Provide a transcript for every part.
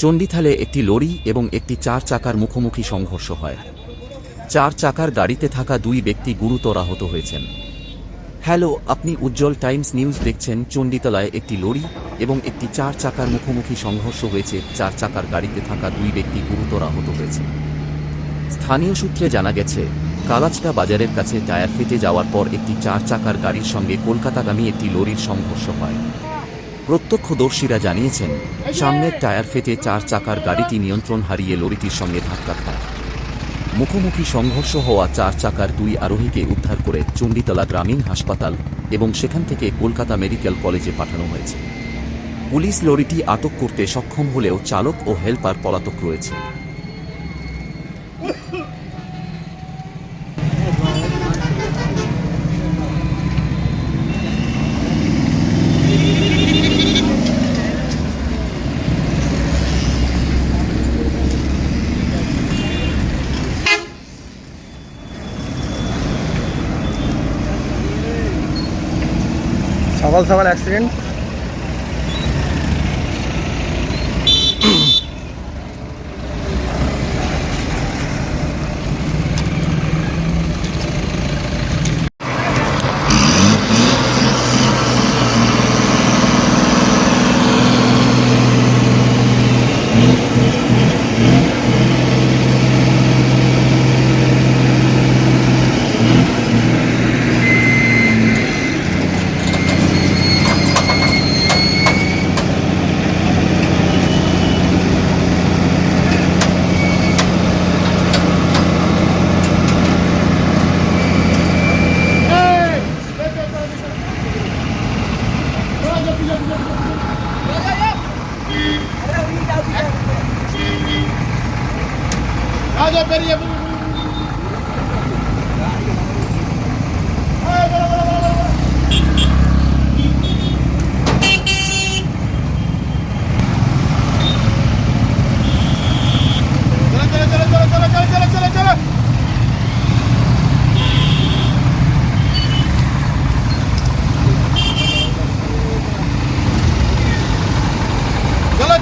চণ্ডীথালে একটি লরি এবং একটি 4 চাকার মুখোমুখি সংঘর্ষ হয়। 4 চাকার গাড়িতে থাকা 2 ব্যক্তি গুরুতর আহত হয়েছেন। হ্যালো, আপনি উজ্জ্বল টাইমস নিউজ দেখছেন। চণ্ডীতলায় একটি লরি এবং একটি 4 চাকার মুখোমুখি সংঘর্ষ হয়েছে। 4 চাকার গাড়িতে থাকা 2 ব্যক্তি গুরুতর আহত হয়েছে। স্থানীয় সূত্রে জানা গেছে, কালাচটা বাজারের কাছে টায়ার ফেটে যাওয়ার পর একটি 4 চাকার গাড়ির সঙ্গে কলকাতাগামী একটি লরির সংঘর্ষ হয়। প্রত্যক্ষদর্শীরা জানিয়েছেন, সামনের টায়ার ফেটে 4 চাকার গাড়িটি নিয়ন্ত্রণ হারিয়ে লরিটির সঙ্গে ধাক্কা খায়। মুখোমুখি সংঘর্ষ হওয়া 4 চাকার 2 আরোহীকে উদ্ধার করে চণ্ডীতলা গ্রামীণ হাসপাতাল এবং সেখান থেকে কলকাতা মেডিকেল কলেজে পাঠানো হয়েছে। পুলিশ লরিটি আটক করতে সক্ষম হলেও চালক ও হেলপার পলাতক রয়েছে। সকাল সকাল অ্যাক্সিডেন্ট।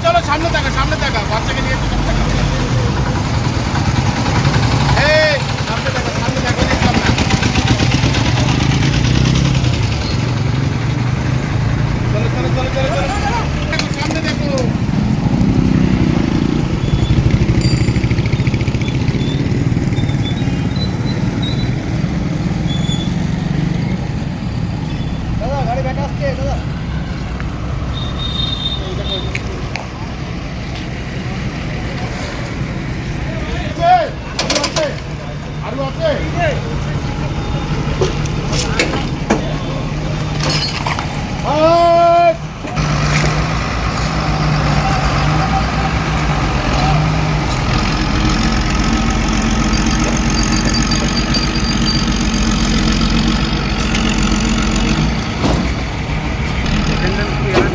চলো সামনে দেখা বাচ্চাকে নিয়ে সামনে দেখা দেখলাম না। চলো সামনে দেখো। দাদা গাড়ি ব্যাটা আসছে দাদা। আরো আছে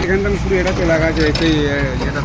এখানটা পুরো এটা চলে গেছে সেই ইয়েটা